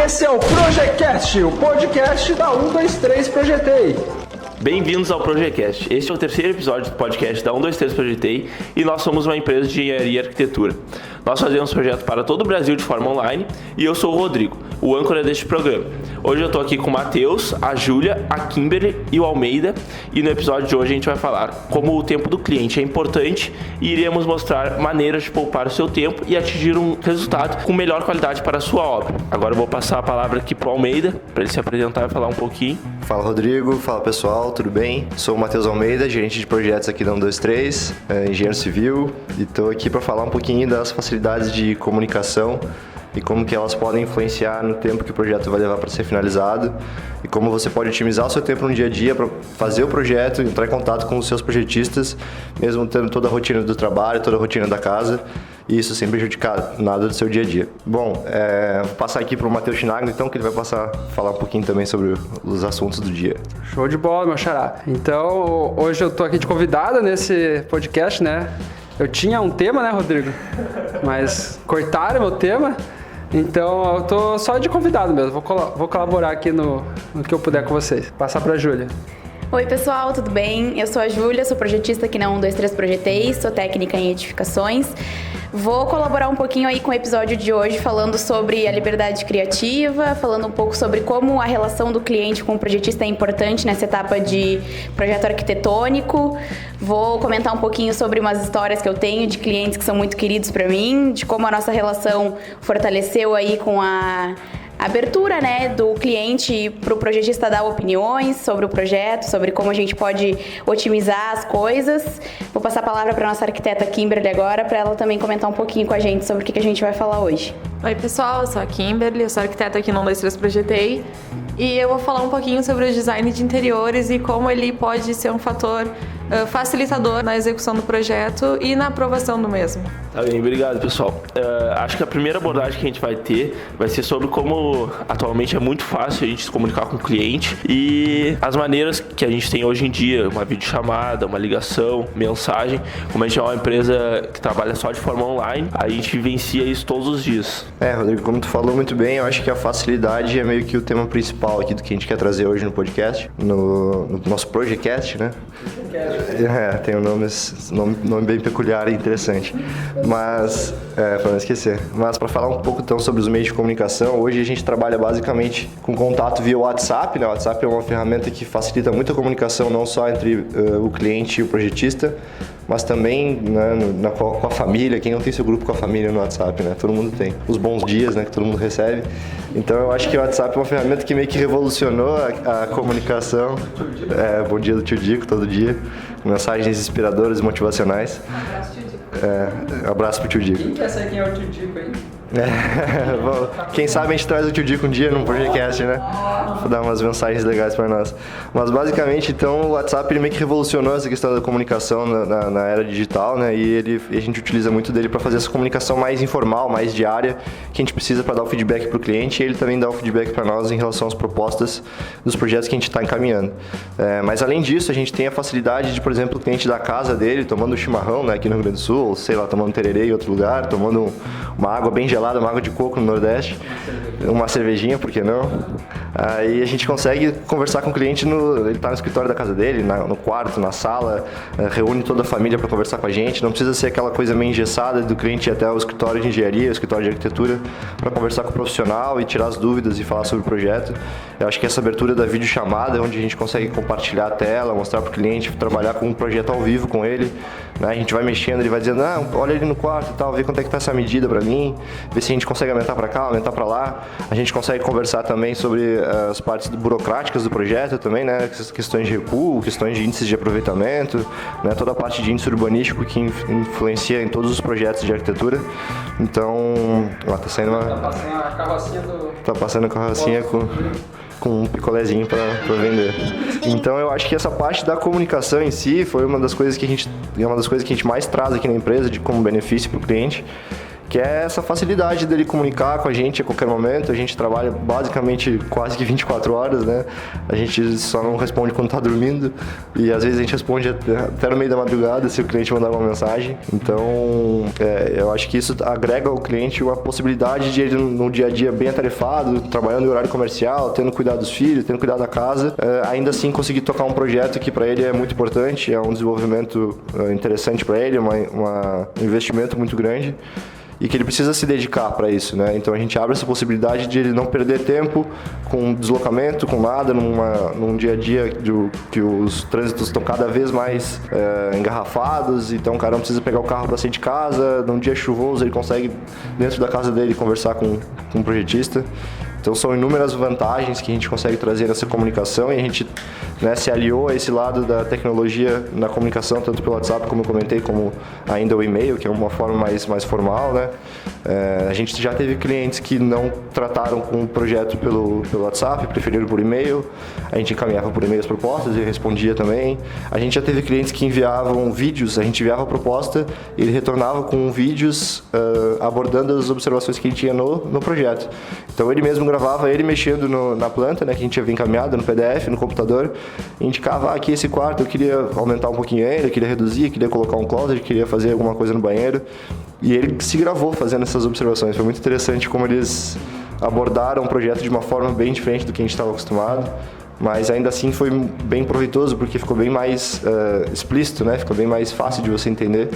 Esse é o Projecast, o podcast da 123 Projetei. Bem-vindos ao Projecast. Este é o terceiro episódio do podcast da 123 Projetei e nós somos uma empresa de engenharia e arquitetura. Nós fazemos projetos para todo o Brasil de forma online e eu sou o Rodrigo, o âncora deste programa. Hoje eu estou aqui com o Matheus, a Júlia, a Kimberly e o Almeida e no episódio de hoje a gente vai falar como o tempo do cliente é importante e iremos mostrar maneiras de poupar o seu tempo e atingir um resultado com melhor qualidade para a sua obra. Agora eu vou passar a palavra aqui para o Almeida, para ele se apresentar e falar um pouquinho. Fala Rodrigo, fala pessoal, tudo bem? Sou o Matheus Almeida, gerente de projetos aqui da 123, engenheiro civil, e estou aqui para falar um pouquinho das facilidades de comunicação e como que elas podem influenciar no tempo que o projeto vai levar para ser finalizado e como você pode otimizar o seu tempo no dia a dia para fazer o projeto, entrar em contato com os seus projetistas, mesmo tendo toda a rotina do trabalho, toda a rotina da casa, e isso sem prejudicar nada do seu dia a dia. Bom, vou passar aqui para o Matheus Chinagno, então, que ele vai falar um pouquinho também sobre os assuntos do dia. Show de bola, meu xará. Então, hoje eu tô aqui de convidada nesse podcast, né? Eu tinha um tema, né, Rodrigo? Mas cortaram meu tema. Então, eu tô só de convidado mesmo. Vou colaborar aqui no que eu puder com vocês. Passar pra Júlia. Oi pessoal, tudo bem? Eu sou a Júlia, sou projetista aqui na 123 Projetei, sou técnica em edificações. Vou colaborar um pouquinho aí com o episódio de hoje falando sobre a liberdade criativa, falando um pouco sobre como a relação do cliente com o projetista é importante nessa etapa de projeto arquitetônico. Vou comentar um pouquinho sobre umas histórias que eu tenho de clientes que são muito queridos para mim, de como a nossa relação fortaleceu aí com a abertura, né, do cliente para o projetista dar opiniões sobre o projeto, sobre como a gente pode otimizar as coisas. Vou passar a palavra para a nossa arquiteta Kimberly agora, para ela também comentar um pouquinho com a gente sobre o que a gente vai falar hoje. Oi pessoal, eu sou a Kimberly, eu sou arquiteta aqui no 123 Projetei e eu vou falar um pouquinho sobre o design de interiores e como ele pode ser um fator facilitador na execução do projeto e na aprovação do mesmo. Tá bem, obrigado pessoal. Acho que a primeira abordagem que a gente vai ter vai ser sobre como atualmente é muito fácil a gente se comunicar com o cliente e as maneiras que a gente tem hoje em dia, uma videochamada, uma ligação, mensagem. Como a gente é uma empresa que trabalha só de forma online, a gente vivencia isso todos os dias. Rodrigo, como tu falou muito bem, eu acho que a facilidade é meio que o tema principal aqui do que a gente quer trazer hoje no podcast, no nosso Projecast, né? Tem um nome bem peculiar e interessante. Mas, para não esquecer. Mas para falar um pouco então sobre os meios de comunicação, hoje a gente trabalha basicamente com contato via WhatsApp, né? O WhatsApp é uma ferramenta que facilita muito a comunicação, não só entre o cliente e o projetista, mas também, né, com a família. Quem não tem seu grupo com a família no WhatsApp, né? Todo mundo tem. Os bons dias, né, que todo mundo recebe. Então eu acho que o WhatsApp é uma ferramenta que meio que revolucionou a comunicação. Bom dia do tio Dico, todo dia. Mensagens inspiradoras e motivacionais. Abraço pro tio Dico. Quem quer saber quem é o tio Dico aí? Bom, quem sabe a gente traz o tio Dico um dia num podcast, né? Pra dar umas mensagens legais pra nós. Mas basicamente, então, o WhatsApp ele meio que revolucionou essa questão da comunicação na era digital, né? E a gente utiliza muito dele para fazer essa comunicação mais informal, mais diária, que a gente precisa para dar o feedback pro cliente e ele também dá o feedback para nós em relação às propostas dos projetos que a gente está encaminhando. Mas além disso, a gente tem a facilidade de, por exemplo, o cliente da casa dele tomando um chimarrão, né, aqui no Rio Grande do Sul, ou sei lá, tomando tererê em outro lugar, tomando uma água bem gelada, uma água de coco no Nordeste, uma cervejinha, por que não? Aí a gente consegue conversar com o cliente, ele está no escritório da casa dele, no quarto, na sala, reúne toda a família para conversar com a gente, não precisa ser aquela coisa meio engessada do cliente ir até o escritório de engenharia, o escritório de arquitetura, para conversar com o profissional e tirar as dúvidas e falar sobre o projeto. Eu acho que essa abertura da videochamada, onde a gente consegue compartilhar a tela, mostrar para o cliente, trabalhar com um projeto ao vivo com ele, né? A gente vai mexendo, ele vai dizendo, olha ali no quarto e tal, vê quanto é que está essa medida para mim, vê se a gente consegue aumentar para cá, aumentar para lá. A gente consegue conversar também sobre as partes burocráticas do projeto também, né? Questões de recuo, questões de índices de aproveitamento, né? Toda a parte de índice urbanístico que influencia em todos os projetos de arquitetura. Então, tá saindo uma... Tá passando a carrocinha do... Tá passando a carrocinha com um picolézinho para vender. Então eu acho que essa parte da comunicação em si foi uma das coisas que a gente mais traz aqui na empresa de como benefício para o cliente, que é essa facilidade dele comunicar com a gente a qualquer momento. A gente trabalha basicamente quase que 24 horas, né? A gente só não responde quando está dormindo e às vezes a gente responde até no meio da madrugada se o cliente mandar uma mensagem. Então, eu acho que isso agrega ao cliente uma possibilidade de ele no dia a dia bem atarefado, trabalhando em horário comercial, tendo cuidado dos filhos, tendo cuidado da casa, ainda assim conseguir tocar um projeto que para ele é muito importante, é um desenvolvimento interessante para ele, um investimento muito grande e que ele precisa se dedicar para isso, né? Então a gente abre essa possibilidade de ele não perder tempo com deslocamento, com nada, num dia a dia que os trânsitos estão cada vez mais engarrafados, então o cara não precisa pegar o carro para sair de casa, num dia chuvoso ele consegue dentro da casa dele conversar com um projetista. Então são inúmeras vantagens que a gente consegue trazer nessa comunicação e a gente, né, se aliou a esse lado da tecnologia na comunicação, tanto pelo WhatsApp, como eu comentei, como ainda o e-mail, que é uma forma mais formal, né? A gente já teve clientes que não trataram com o projeto pelo WhatsApp, preferiram por e-mail. A gente encaminhava por e-mail as propostas e respondia também. A gente já teve clientes que enviavam vídeos, a gente enviava a proposta e ele retornava com vídeos abordando as observações que ele tinha no projeto. Então ele mesmo gravava ele mexendo na planta, né, que a gente havia encaminhado no PDF, no computador, e indicava, aqui esse quarto eu queria aumentar um pouquinho ele, eu queria reduzir, queria colocar um closet, queria fazer alguma coisa no banheiro. E ele se gravou fazendo essas observações. Foi muito interessante como eles abordaram o projeto de uma forma bem diferente do que a gente estava acostumado, mas ainda assim foi bem proveitoso porque ficou bem mais explícito, né? Ficou bem mais fácil de você entender,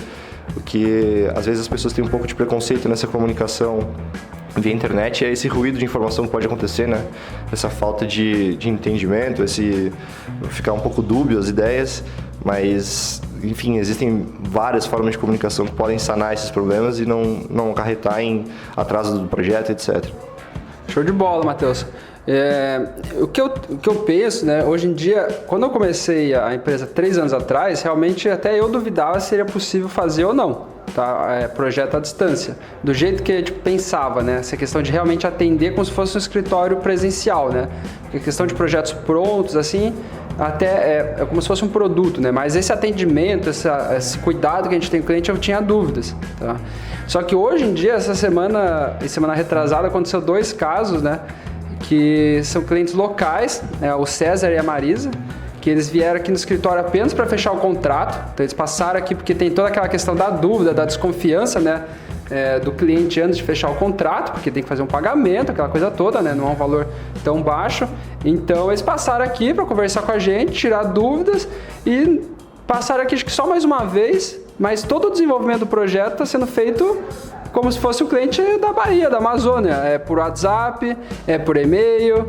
porque às vezes as pessoas têm um pouco de preconceito nessa comunicação via internet, é esse ruído de informação que pode acontecer, né? Essa falta de entendimento, esse ficar um pouco dúbio as ideias, mas enfim, existem várias formas de comunicação que podem sanar esses problemas e não acarretar em atraso do projeto, etc. Show de bola, Matheus. O que eu penso, né, hoje em dia, quando eu comecei a empresa 3 anos atrás, realmente até eu duvidava se seria possível fazer ou não. Tá? Projeto à distância, do jeito que a gente pensava, né? Essa questão de realmente atender como se fosse um escritório presencial, né? Porque a questão de projetos prontos, assim, até é como se fosse um produto, né? Mas esse atendimento, esse cuidado que a gente tem com o cliente, eu tinha dúvidas, tá? Só que hoje em dia, essa semana retrasada, aconteceu 2 casos, né? Que são clientes locais, né? O César e a Marisa, que eles vieram aqui no escritório apenas para fechar o contrato. Então eles passaram aqui porque tem toda aquela questão da dúvida, da desconfiança, né, do cliente antes de fechar o contrato, porque tem que fazer um pagamento, aquela coisa toda, né, não é um valor tão baixo. Então eles passaram aqui para conversar com a gente, tirar dúvidas e passaram aqui acho que só mais uma vez, mas todo o desenvolvimento do projeto está sendo feito como se fosse um cliente da Bahia, da Amazônia. É por WhatsApp, é por e-mail,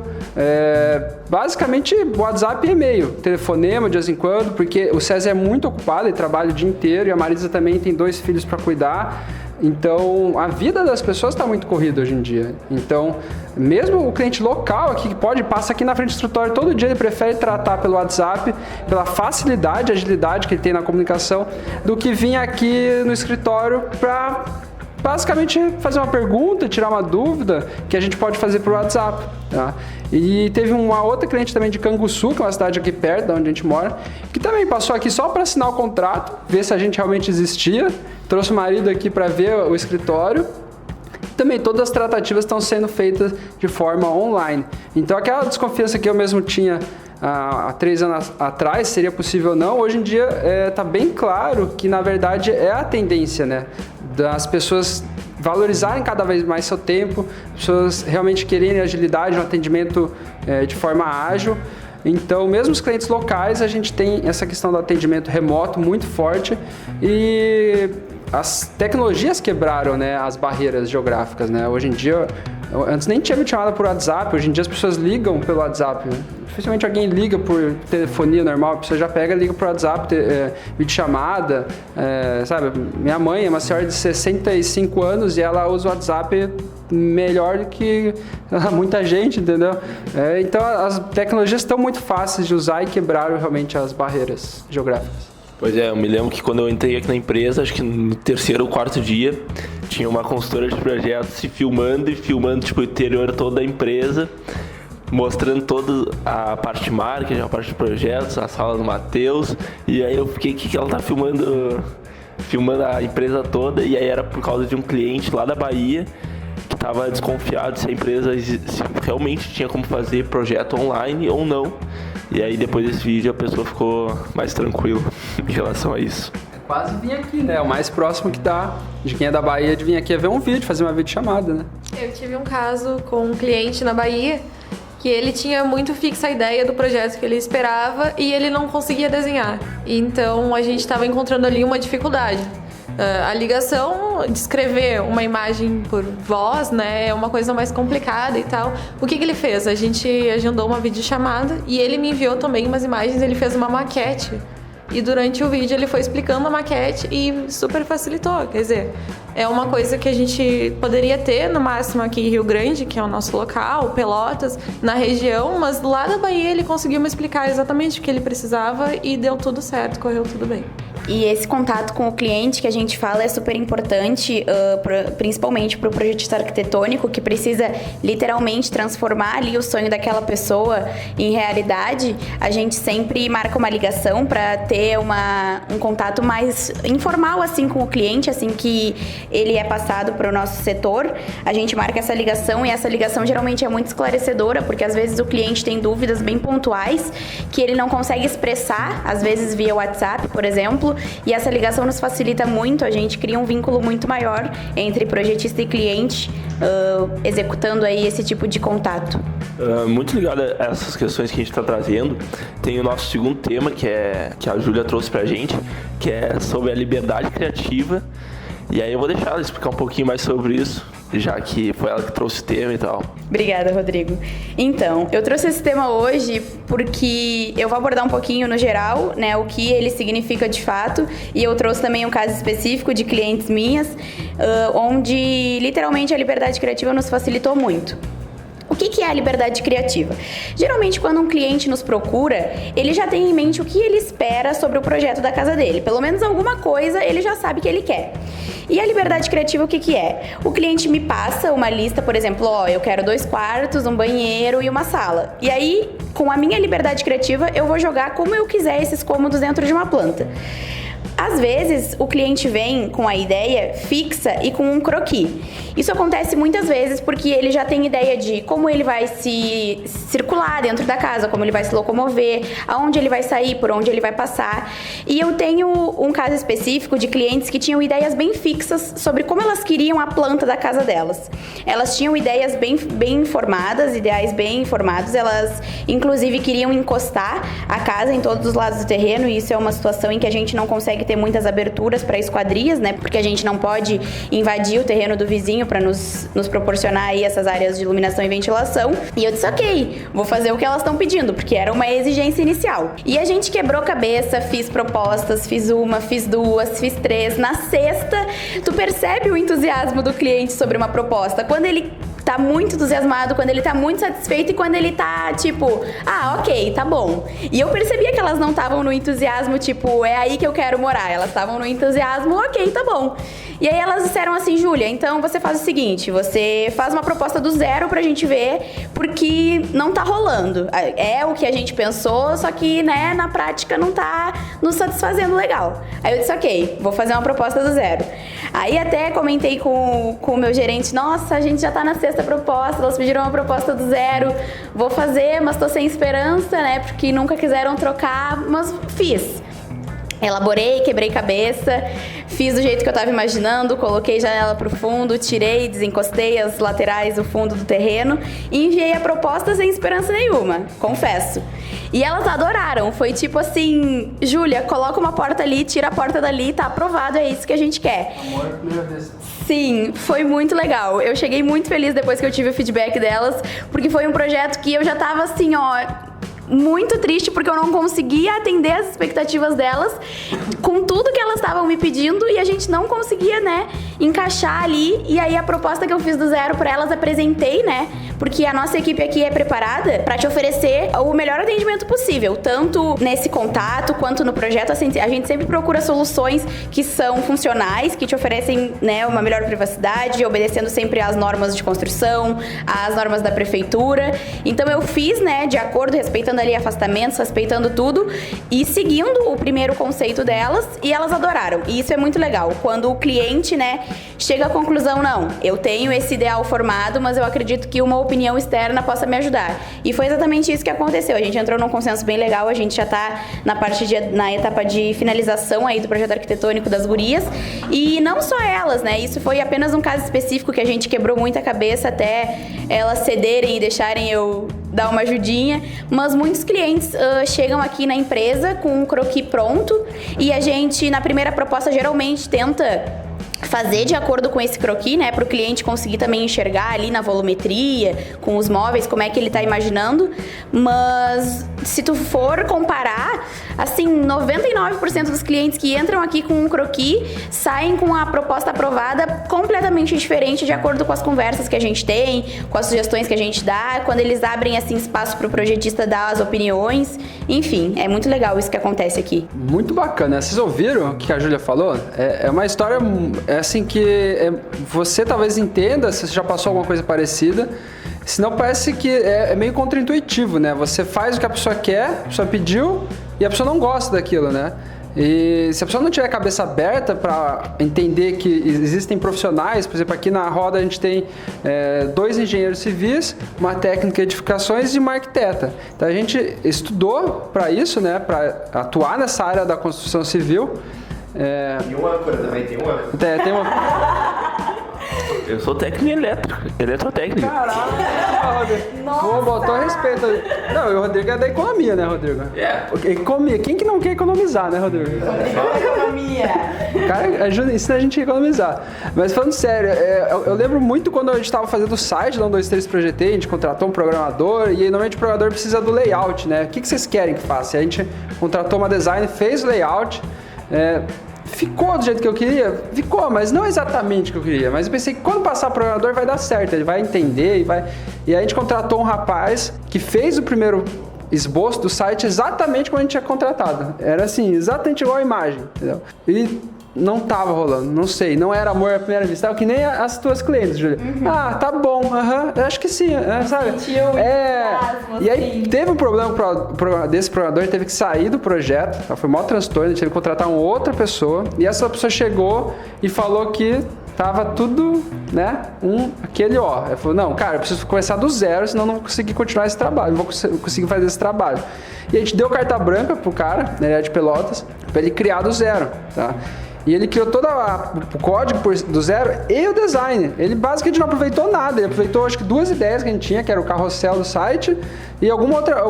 basicamente WhatsApp e e-mail, telefonema de vez em quando, porque o César é muito ocupado, ele trabalha o dia inteiro e a Marisa também tem 2 filhos para cuidar. Então, a vida das pessoas está muito corrida hoje em dia. Então, mesmo o cliente local aqui, que passa aqui na frente do escritório todo dia, ele prefere tratar pelo WhatsApp, pela facilidade e agilidade que ele tem na comunicação, do que vir aqui no escritório para basicamente fazer uma pergunta, tirar uma dúvida, que a gente pode fazer por WhatsApp, tá? E teve uma outra cliente também de Canguçu, que é uma cidade aqui perto de onde a gente mora, que também passou aqui só para assinar o contrato, ver se a gente realmente existia, trouxe o marido aqui para ver o escritório. Também todas as tratativas estão sendo feitas de forma online. Então aquela desconfiança que eu mesmo tinha há 3 anos atrás, seria possível ou não, hoje em dia está bem claro que na verdade é a tendência, né, das pessoas valorizarem cada vez mais seu tempo, pessoas realmente quererem agilidade no atendimento de forma ágil. Então, mesmo os clientes locais, a gente tem essa questão do atendimento remoto muito forte e as tecnologias quebraram, né, as barreiras geográficas, né? Hoje em dia, antes nem tinha chamada por WhatsApp, hoje em dia as pessoas ligam pelo WhatsApp, né? Dificilmente alguém liga por telefonia normal, a pessoa já pega, liga por WhatsApp, videochamada, sabe? Minha mãe é uma senhora de 65 anos e ela usa o WhatsApp melhor do que muita gente, entendeu? Então as tecnologias estão muito fáceis de usar e quebraram realmente as barreiras geográficas. Pois é, eu me lembro que quando eu entrei aqui na empresa, acho que no 3º ou 4º dia, tinha uma consultora de projetos se filmando tipo, o interior todo da empresa, mostrando toda a parte de marketing, a parte de projetos, a sala do Matheus, e aí eu fiquei, o que ela tá filmando filmando a empresa toda, e aí era por causa de um cliente lá da Bahia que estava desconfiado se a empresa se realmente tinha como fazer projeto online ou não. E aí depois desse vídeo a pessoa ficou mais tranquila em relação a isso. Quase vim aqui, né? O mais próximo que dá de quem é da Bahia de vir aqui é ver um vídeo, fazer uma videochamada, né? Eu tive um caso com um cliente na Bahia que ele tinha muito fixa a ideia do projeto que ele esperava e ele não conseguia desenhar. Então a gente estava encontrando ali uma dificuldade. A ligação, descrever uma imagem por voz, né, é uma coisa mais complicada e tal. O que ele fez? A gente agendou uma videochamada e ele me enviou também umas imagens, ele fez uma maquete. E durante o vídeo ele foi explicando a maquete e super facilitou. Quer dizer, é uma coisa que a gente poderia ter no máximo aqui em Rio Grande, que é o nosso local, Pelotas, na região, mas lá da Bahia ele conseguiu me explicar exatamente o que ele precisava e deu tudo certo, correu tudo bem. E esse contato com o cliente que a gente fala é super importante, principalmente para o projetista arquitetônico, que precisa literalmente transformar ali o sonho daquela pessoa em realidade. A gente sempre marca uma ligação para ter um contato mais informal assim com o cliente, assim que ele é passado para o nosso setor. A gente marca essa ligação e essa ligação geralmente é muito esclarecedora, porque às vezes o cliente tem dúvidas bem pontuais que ele não consegue expressar, às vezes via WhatsApp, por exemplo. E essa ligação nos facilita muito, a gente cria um vínculo muito maior entre projetista e cliente, executando aí esse tipo de contato. Muito ligado a essas questões que a gente está trazendo, tem o nosso segundo tema, que a Júlia trouxe pra gente, que é sobre a liberdade criativa. E aí eu vou deixar ela explicar um pouquinho mais sobre isso, já que foi ela que trouxe o tema e tal. Obrigada, Rodrigo. Então, eu trouxe esse tema hoje porque eu vou abordar um pouquinho no geral, né, o que ele significa de fato, e eu trouxe também um caso específico de clientes minhas, onde literalmente a liberdade criativa nos facilitou muito. O que é a liberdade criativa? Geralmente, quando um cliente nos procura, ele já tem em mente o que ele espera sobre o projeto da casa dele. Pelo menos alguma coisa ele já sabe que ele quer. E a liberdade criativa, o que é? O cliente me passa uma lista, por exemplo, eu quero 2 quartos, um banheiro e uma sala. E aí, com a minha liberdade criativa, eu vou jogar como eu quiser esses cômodos dentro de uma planta. Às vezes, o cliente vem com a ideia fixa e com um croquis. Isso acontece muitas vezes porque ele já tem ideia de como ele vai se circular dentro da casa, como ele vai se locomover, aonde ele vai sair, por onde ele vai passar. E eu tenho um caso específico de clientes que tinham ideias bem fixas sobre como elas queriam a planta da casa delas. Elas tinham ideias bem formadas, ideais bem informados. Elas, inclusive, queriam encostar a casa em todos os lados do terreno, e isso é uma situação em que a gente não consegue ter muitas aberturas para esquadrias, né? Porque a gente não pode invadir o terreno do vizinho para nos proporcionar aí essas áreas de iluminação e ventilação. E eu disse, ok, vou fazer o que elas estão pedindo, porque era uma exigência inicial. E a gente quebrou cabeça, fiz propostas, fiz uma, fiz 2, fiz 3. Na sexta, tu percebe o entusiasmo do cliente sobre uma proposta. Quando ele tá muito entusiasmado, quando ele tá muito satisfeito e quando ele tá tipo, ok, tá bom. E eu percebia que elas não estavam no entusiasmo, tipo, é aí que eu quero morar. Elas estavam no entusiasmo, ok, tá bom. E aí elas disseram assim, Júlia, então você faz o seguinte, você faz uma proposta do zero pra gente ver, porque não tá rolando. É o que a gente pensou, só que, né, na prática não tá nos satisfazendo legal. Aí eu disse, ok, vou fazer uma proposta do zero. Aí até comentei com o meu gerente, nossa, a gente já tá na sexta proposta, elas pediram uma proposta do zero, vou fazer, mas tô sem esperança, né, porque nunca quiseram trocar, mas fiz. Elaborei, quebrei cabeça, fiz do jeito que eu tava imaginando, coloquei janela pro fundo, tirei, desencostei as laterais do fundo do terreno e enviei a proposta sem esperança nenhuma, confesso. E elas adoraram, foi tipo assim, Júlia, coloca uma porta ali, tira a porta dali, tá aprovado, é isso que a gente quer. Amor, primeira vez. Sim, foi muito legal. Eu cheguei muito feliz depois que eu tive o feedback delas, porque foi um projeto que eu já tava assim, muito triste porque eu não conseguia atender as expectativas delas com tudo que elas estavam me pedindo e a gente não conseguia, né, encaixar ali. E aí a proposta que eu fiz do zero para elas apresentei, né? Porque a nossa equipe aqui é preparada para te oferecer o melhor atendimento possível, tanto nesse contato quanto no projeto. Assim, a gente sempre procura soluções que são funcionais, que te oferecem, né, uma melhor privacidade, obedecendo sempre às normas de construção, às normas da prefeitura. Então eu fiz, né, de acordo, respeitando ali afastamentos, respeitando tudo e seguindo o primeiro conceito delas, e elas adoraram. E isso é muito legal, quando o cliente, né, chega à conclusão, não, eu tenho esse ideal formado, mas eu acredito que uma opinião externa possa me ajudar. E foi exatamente isso que aconteceu. A gente entrou num consenso bem legal, a gente já tá na etapa de finalização aí do projeto arquitetônico das gurias. E não só elas, né? Isso foi apenas um caso específico que a gente quebrou muita cabeça até elas cederem e deixarem eu dar uma ajudinha. Mas muitos clientes chegam aqui na empresa com um croquis pronto e a gente, na primeira proposta, geralmente tenta fazer de acordo com esse croquis, né, para o cliente conseguir também enxergar ali na volumetria, com os móveis, como é que ele está imaginando. Mas se tu for comparar, assim, 99% dos clientes que entram aqui com um croquis saem com a proposta aprovada completamente diferente de acordo com as conversas que a gente tem, com as sugestões que a gente dá, quando eles abrem assim espaço para o projetista dar as opiniões. Enfim, é muito legal isso que acontece aqui. Muito bacana. Vocês ouviram o que a Júlia falou? É uma história assim que você talvez entenda se você já passou alguma coisa parecida. Senão parece que é meio contraintuitivo, né? Você faz o que a pessoa quer, a pessoa pediu e a pessoa não gosta daquilo, né? E se a pessoa não tiver a cabeça aberta para entender que existem profissionais, por exemplo, aqui na roda a gente tem 2 engenheiros civis, uma técnica de edificações e uma arquiteta. Então a gente estudou para isso, né? Para atuar nessa área da construção civil. E um âncora também, tem um âncora. Tem uma... Eu sou técnico em eletrotécnico. Caralho, Rodrigo. Pô, botou respeito ali. Não, e o Rodrigo é da economia, né, Rodrigo? Economia. Quem que não quer economizar, né, Rodrigo? Economia. Cara, ensina a gente a economizar. Mas falando sério, eu lembro muito quando a gente estava fazendo o site da 123 Projetei, a gente contratou um programador e aí, normalmente o programador precisa do layout, né? O que vocês querem que faça? E a gente contratou uma designer, fez o layout, ficou do jeito que eu queria? Ficou, mas não exatamente o que eu queria. Mas eu pensei que quando passar o programador vai dar certo, ele vai entender e aí a gente contratou um rapaz que fez o primeiro esboço do site exatamente como a gente tinha contratado. Era assim, exatamente igual a imagem, entendeu? E não tava rolando, não sei, não era amor à primeira vista, que nem as tuas clientes, Júlia. Ah, tá bom, eu acho que sim, sabe? E aí teve um problema desse programador, teve que sair do projeto, foi o maior transtorno, a gente teve que contratar uma outra pessoa, e essa pessoa chegou e falou que tava tudo, né, aquele ó. Ele falou, não, cara, eu preciso começar do zero, senão eu não vou conseguir continuar esse trabalho, não vou conseguir fazer esse trabalho. E a gente deu carta branca pro cara, ele é de Pelotas, pra ele criar do zero, tá? E ele criou todo o código do zero e o design. Ele basicamente não aproveitou nada. Ele aproveitou, acho que 2 ideias que a gente tinha, que era o carrossel do site e alguma outra,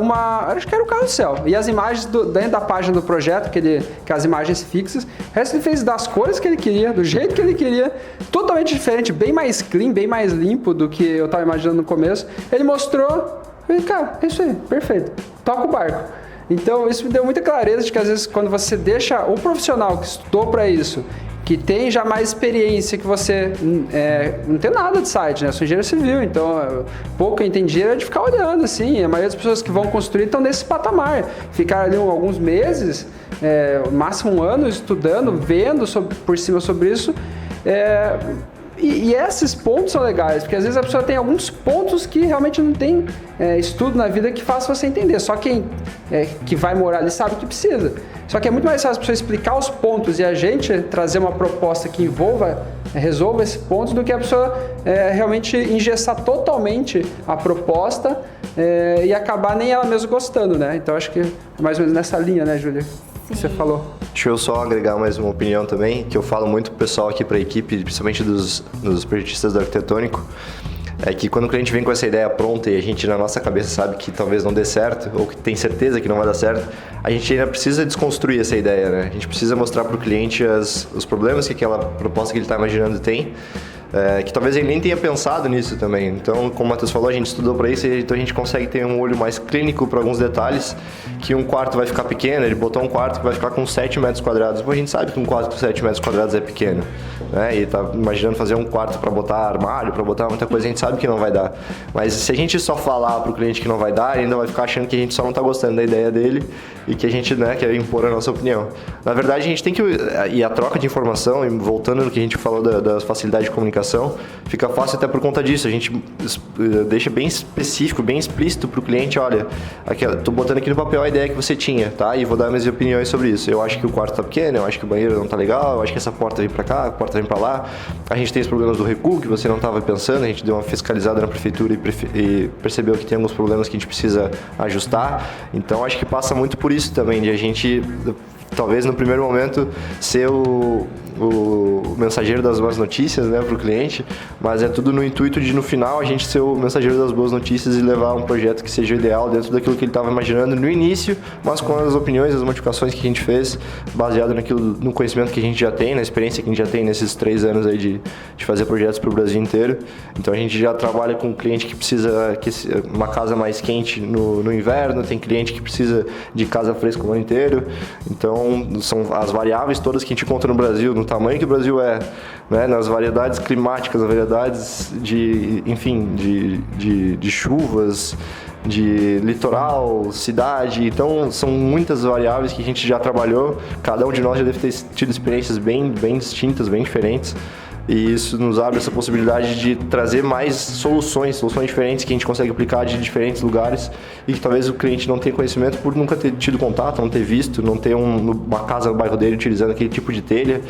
acho que era o carrossel. E as imagens dentro da página do projeto, que as imagens fixas. O resto ele fez das cores que ele queria, do jeito que ele queria, totalmente diferente, bem mais clean, bem mais limpo do que eu estava imaginando no começo. Ele mostrou, e cara, é isso aí, perfeito, toca o barco. Então isso me deu muita clareza de que às vezes quando você deixa o profissional que estudou para isso, que tem já mais experiência que você, não tem nada de site, né? Eu sou engenheiro civil, então pouco eu entendi era de ficar olhando assim. A maioria das pessoas que vão construir estão nesse patamar, ficar ali alguns meses, máximo 1 ano estudando, vendo por cima sobre isso. E esses pontos são legais, porque às vezes a pessoa tem alguns pontos que realmente não tem estudo na vida que faça você entender. Só quem que vai morar ali sabe o que precisa. Só que é muito mais fácil a pessoa explicar os pontos e a gente trazer uma proposta que resolva esses pontos do que a pessoa realmente engessar totalmente a proposta e acabar nem ela mesma gostando, né? Então acho que é mais ou menos nessa linha, né, Júlia? Que você falou. Deixa eu só agregar mais uma opinião também, que eu falo muito pro pessoal aqui, pra equipe, principalmente dos projetistas do arquitetônico, é que quando o cliente vem com essa ideia pronta e a gente na nossa cabeça sabe que talvez não dê certo, ou que tem certeza que não vai dar certo, a gente ainda precisa desconstruir essa ideia, né? A gente precisa mostrar pro cliente os problemas que aquela proposta que ele está imaginando tem, que talvez ele nem tenha pensado nisso também. Então, como o Matheus falou, a gente estudou para isso, então a gente consegue ter um olho mais clínico para alguns detalhes, que um quarto vai ficar pequeno, ele botou um quarto que vai ficar com 7 metros quadrados. Pô, a gente sabe que um quarto com 7 metros quadrados é pequeno, né? E tá imaginando fazer um quarto para botar armário, para botar muita coisa, a gente sabe que não vai dar. Mas se a gente só falar pro cliente que não vai dar, ele ainda vai ficar achando que a gente só não tá gostando da ideia dele e que a gente, né, quer impor a nossa opinião. Na verdade, a gente tem que... E a troca de informação, e voltando no que a gente falou da facilidade de comunicação, fica fácil até por conta disso. A gente deixa bem específico, bem explícito pro cliente, olha, aqui, tô botando aqui no papel a ideia que você tinha, tá? E vou dar minhas opiniões sobre isso. Eu acho que o quarto tá pequeno, eu acho que o banheiro não tá legal, eu acho que essa porta vem pra cá, a porta vem pra lá. A gente tem os problemas do recuo que você não estava pensando, a gente deu uma fiscalizada na prefeitura e percebeu que tem alguns problemas que a gente precisa ajustar. Então acho que passa muito por isso também, de a gente talvez no primeiro momento ser o mensageiro das boas notícias, né, para o cliente, mas é tudo no intuito de no final a gente ser o mensageiro das boas notícias e levar um projeto que seja ideal dentro daquilo que ele estava imaginando no início, mas com as opiniões, as modificações que a gente fez, baseado no conhecimento que a gente já tem, na experiência que a gente já tem nesses 3 anos aí de fazer projetos para o Brasil inteiro. Então a gente já trabalha com um cliente que precisa uma casa mais quente no inverno, tem cliente que precisa de casa fresca o ano inteiro. Então são as variáveis todas que a gente encontra no Brasil, no tamanho que o Brasil é, né, nas variedades climáticas, nas variedades de chuvas, de litoral, cidade. Então são muitas variáveis que a gente já trabalhou, cada um de nós já deve ter tido experiências bem distintas, bem diferentes, e isso nos abre essa possibilidade de trazer mais soluções diferentes que a gente consegue aplicar de diferentes lugares e que talvez o cliente não tenha conhecimento por nunca ter tido contato, não ter visto, não ter uma casa no bairro dele utilizando aquele tipo de telha.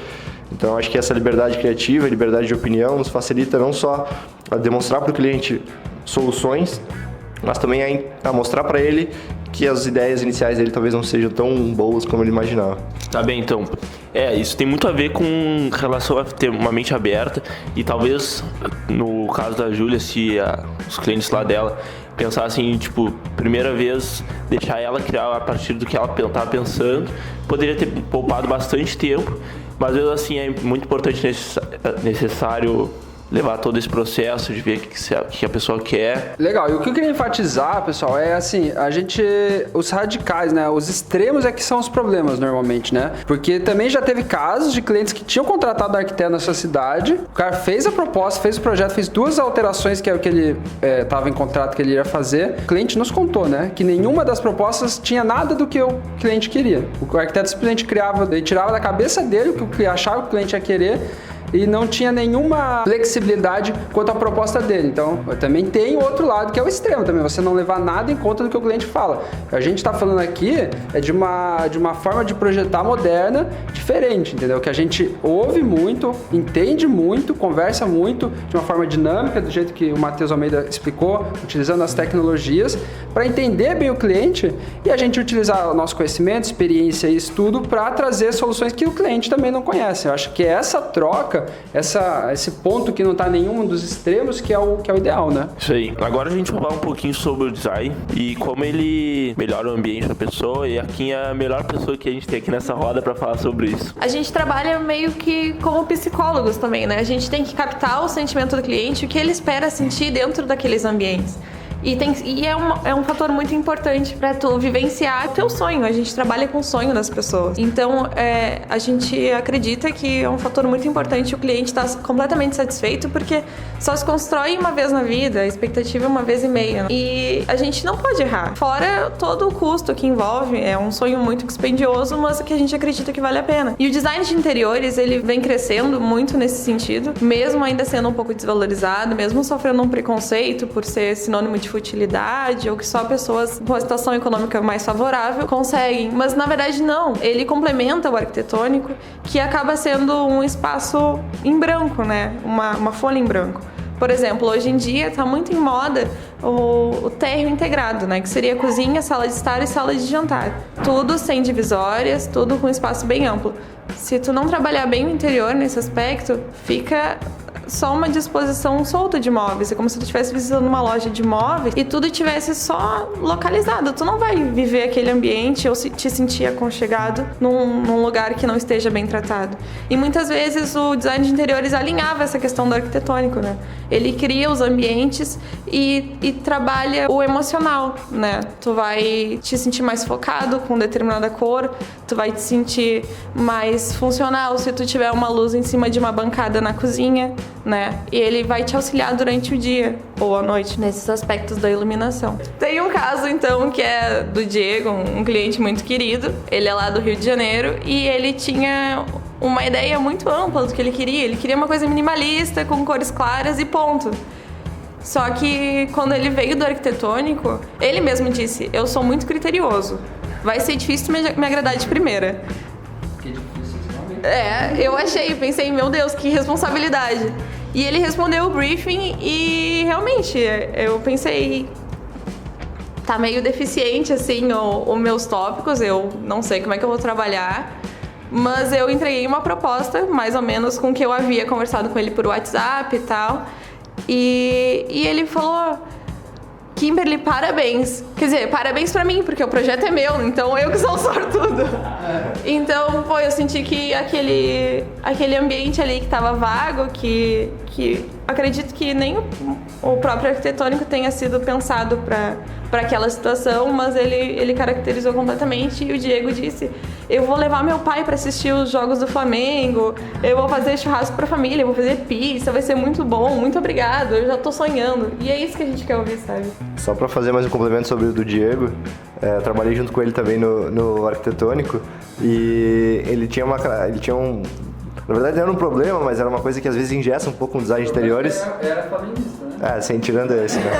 Então acho que essa liberdade criativa, liberdade de opinião nos facilita não só a demonstrar para o cliente soluções, mas também a mostrar para ele que as ideias iniciais dele talvez não sejam tão boas como ele imaginava. Tá bem, então. Isso tem muito a ver com relação a ter uma mente aberta e talvez, no caso da Júlia, se os clientes lá dela pensassem, tipo, primeira vez, deixar ela criar a partir do que ela estava pensando, poderia ter poupado bastante tempo, mas mesmo assim é muito importante, necessário levar todo esse processo de ver o que a pessoa quer. Legal, e o que eu queria enfatizar, pessoal, é assim, os radicais, né, os extremos é que são os problemas normalmente, né, porque também já teve casos de clientes que tinham contratado arquiteto na sua cidade, o cara fez a proposta, fez o projeto, fez 2 alterações que é o que ele estava em contrato que ele ia fazer, o cliente nos contou, né, que nenhuma das propostas tinha nada do que o cliente queria. O arquiteto simplesmente ele tirava da cabeça dele o que achava que o cliente ia querer, e não tinha nenhuma flexibilidade quanto à proposta dele. Então, também tem o outro lado, que é o extremo também, você não levar nada em conta do que o cliente fala. A gente está falando aqui de uma forma de projetar moderna, diferente, entendeu? Que a gente ouve muito, entende muito, conversa muito, de uma forma dinâmica, do jeito que o Matheus Almeida explicou, utilizando as tecnologias, para entender bem o cliente e a gente utilizar o nosso conhecimento, experiência e estudo para trazer soluções que o cliente também não conhece. Eu acho que essa troca, esse ponto que não está nenhum dos extremos que é o ideal, né? Isso aí. Agora a gente vai falar um pouquinho sobre o design e como ele melhora o ambiente da pessoa, e aqui é a melhor pessoa que a gente tem aqui nessa roda para falar sobre isso. A gente trabalha meio que como psicólogos também, né? A gente tem que captar o sentimento do cliente, o que ele espera sentir dentro daqueles ambientes. E é um fator muito importante para tu vivenciar teu sonho. A gente trabalha com o sonho das pessoas. Então, a gente acredita que é um fator muito importante o cliente estar completamente satisfeito, porque só se constrói uma vez na vida, a expectativa é uma vez e meia. E a gente não pode errar. Fora todo o custo que envolve, é um sonho muito dispendioso, mas que a gente acredita que vale a pena. E o design de interiores, ele vem crescendo muito nesse sentido, mesmo ainda sendo um pouco desvalorizado, mesmo sofrendo um preconceito por ser sinônimo de futilidade, ou que só pessoas com a situação econômica mais favorável conseguem, mas na verdade não, ele complementa o arquitetônico, que acaba sendo um espaço em branco, né, uma folha em branco. Por exemplo, hoje em dia está muito em moda o térreo integrado, né, que seria cozinha, sala de estar e sala de jantar, tudo sem divisórias, tudo com espaço bem amplo. Se tu não trabalhar bem o interior nesse aspecto, fica só uma disposição solta de móveis. É como se tu estivesse visitando uma loja de móveis e tudo tivesse só localizado. Tu não vai viver aquele ambiente ou te sentir aconchegado num lugar que não esteja bem tratado. E muitas vezes o design de interiores alinhava essa questão do arquitetônico, né? Ele cria os ambientes e trabalha o emocional, né? Tu vai te sentir mais focado com determinada cor, tu vai te sentir mais funcional se tu tiver uma luz em cima de uma bancada na cozinha, né? E ele vai te auxiliar durante o dia ou à noite nesses aspectos da iluminação. Tem um caso, então, que é do Diego, um cliente muito querido. Ele é lá do Rio de Janeiro e ele tinha uma ideia muito ampla do que ele queria. Ele queria uma coisa minimalista, com cores claras e ponto. Só que quando ele veio do arquitetônico, ele mesmo disse, eu sou muito criterioso. Vai ser difícil me agradar de primeira. Que difícil, realmente. Eu pensei, meu Deus, que responsabilidade. E ele respondeu o briefing e realmente, eu pensei, tá meio deficiente assim os meus tópicos, eu não sei como é que eu vou trabalhar. Mas eu entreguei uma proposta, mais ou menos com o que eu havia conversado com ele por WhatsApp e tal. E ele falou, Kimberly, parabéns. Quer dizer, parabéns pra mim, porque o projeto é meu, então eu que sou o sortudo. Então, eu senti que aquele ambiente ali que tava vago, que acredito que nem o próprio arquitetônico tenha sido pensado para aquela situação, mas ele caracterizou completamente. E o Diego disse, eu vou levar meu pai para assistir os jogos do Flamengo, eu vou fazer churrasco para a família, eu vou fazer pizza, vai ser muito bom, muito obrigado, eu já tô sonhando. E é isso que a gente quer ouvir, sabe? Só para fazer mais um complemento sobre o do Diego, eu trabalhei junto com ele também no arquitetônico e ele tinha um... Na verdade não era um problema, mas era uma coisa que às vezes engessa um pouco o design de interiores. Era flamenguista, né? Sim, tirando esse, né?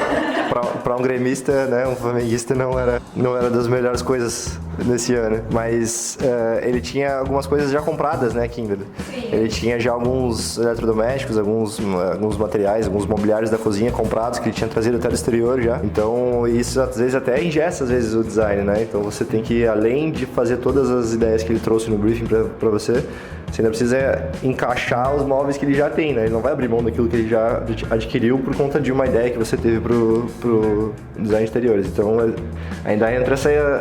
Pra um gremista, né, um flamenguista não era das melhores coisas nesse ano. Mas ele tinha algumas coisas já compradas, né, Kimberly? Sim. Ele tinha já alguns eletrodomésticos, alguns materiais, alguns mobiliários da cozinha comprados que ele tinha trazido até do exterior já. Então isso às vezes até engessa o design, né? Então você tem que, além de fazer todas as ideias que ele trouxe no briefing pra você ainda precisa encaixar os móveis que ele já tem, né? Ele não vai abrir mão daquilo que ele já adquiriu por conta de uma ideia que você teve pro design de interiores. Então, ainda entra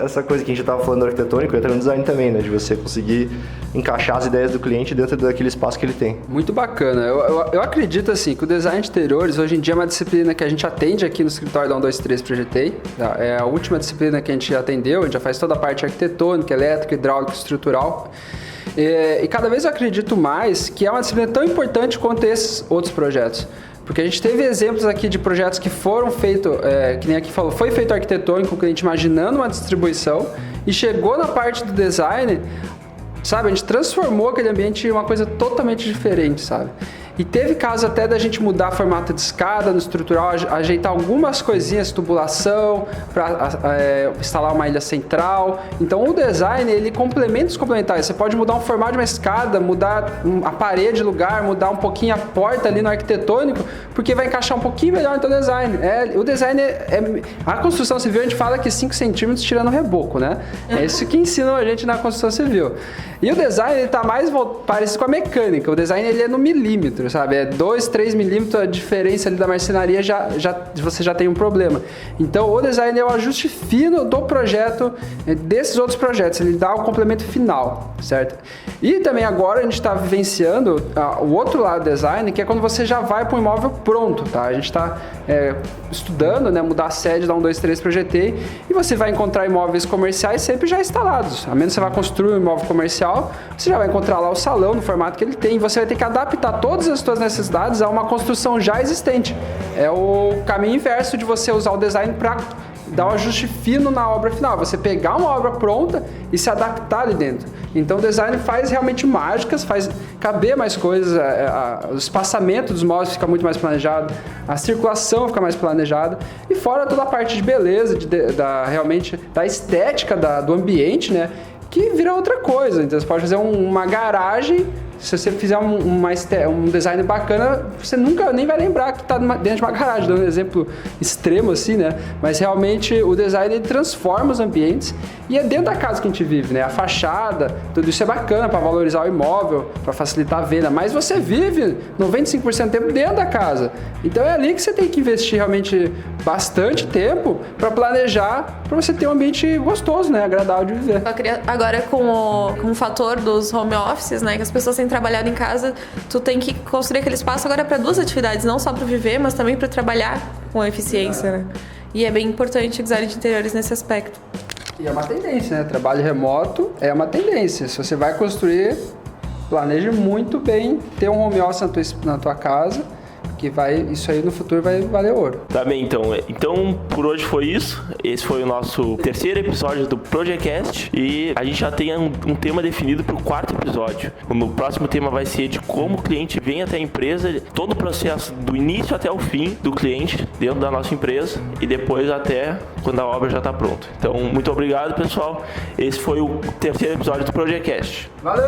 essa coisa que a gente estava falando do arquitetônico, entra no design também, né? De você conseguir encaixar as ideias do cliente dentro daquele espaço que ele tem. Muito bacana. Eu acredito, assim, que o design de interiores, hoje em dia, é uma disciplina que a gente atende aqui no escritório da 123 Projetei. É a última disciplina que a gente atendeu, a gente já faz toda a parte arquitetônica, elétrica, hidráulica, estrutural. E cada vez eu acredito mais que é uma disciplina tão importante quanto esses outros projetos. Porque a gente teve exemplos aqui de projetos que foram feitos, que nem aqui falou, foi feito arquitetônico, com o cliente imaginando uma distribuição e chegou na parte do design, sabe? A gente transformou aquele ambiente em uma coisa totalmente diferente, sabe? E teve casos até da gente mudar formato de escada no estrutural, ajeitar algumas coisinhas, tubulação, para instalar uma ilha central. Então o design, ele complementa os complementares. Você pode mudar um formato de uma escada, mudar a parede de lugar, mudar um pouquinho a porta ali no arquitetônico, porque vai encaixar um pouquinho melhor no teu design. O design a construção civil, a gente fala que 5 centímetros tirando o reboco, né? É isso que ensinam a gente na construção civil. E o design, ele tá mais parecido com a mecânica. O design, ele é no milímetro, sabe? É 2, 3 milímetros, a diferença ali da marcenaria você já tem um problema. Então, o design é o ajuste fino do projeto, desses outros projetos. Ele dá o complemento final, certo? E também agora a gente está vivenciando o outro lado do design, que é quando você já vai para um imóvel pronto, tá? A gente está estudando, né, mudar a sede da 123 Projetei, e você vai encontrar imóveis comerciais sempre já instalados. A menos que você vai construir um imóvel comercial, você já vai encontrar lá o salão no formato que ele tem. Você vai ter que adaptar todas as suas necessidades a uma construção já existente. É o caminho inverso de você usar o design para dar um ajuste fino na obra final. Você pegar uma obra pronta e se adaptar ali dentro. Então o design faz realmente mágicas, faz caber mais coisas, o espaçamento dos móveis fica muito mais planejado, a circulação fica mais planejada, e fora toda a parte de beleza, realmente da estética do ambiente, né? Que vira outra coisa. Então você pode fazer uma garagem se você fizer um design bacana, você nunca nem vai lembrar que está dentro de uma garagem, dando um exemplo extremo assim, né? Mas realmente o design ele transforma os ambientes e é dentro da casa que a gente vive, né? A fachada, tudo isso é bacana para valorizar o imóvel, para facilitar a venda, mas você vive 95% do tempo dentro da casa. Então é ali que você tem que investir realmente bastante tempo para planejar, para você ter um ambiente gostoso, né? Agradável de viver. Agora com o fator dos home offices, né, que as pessoas têm trabalhado em casa, tu tem que construir aquele espaço agora para duas atividades, não só para viver, mas também para trabalhar com eficiência, né? E é bem importante o design de interiores nesse aspecto. E é uma tendência, né? Trabalho remoto é uma tendência. Se você vai construir, planeje muito bem ter um home office na tua casa, que isso aí no futuro vai valer ouro. Tá bem, então por hoje foi isso. Esse foi o nosso terceiro episódio do Projectcast e a gente já tem um tema definido para o quarto episódio. O próximo tema vai ser de como o cliente vem até a empresa, todo o processo do início até o fim do cliente dentro da nossa empresa e depois até quando a obra já está pronta. Então, muito obrigado, pessoal. Esse foi o terceiro episódio do Projectcast. Valeu!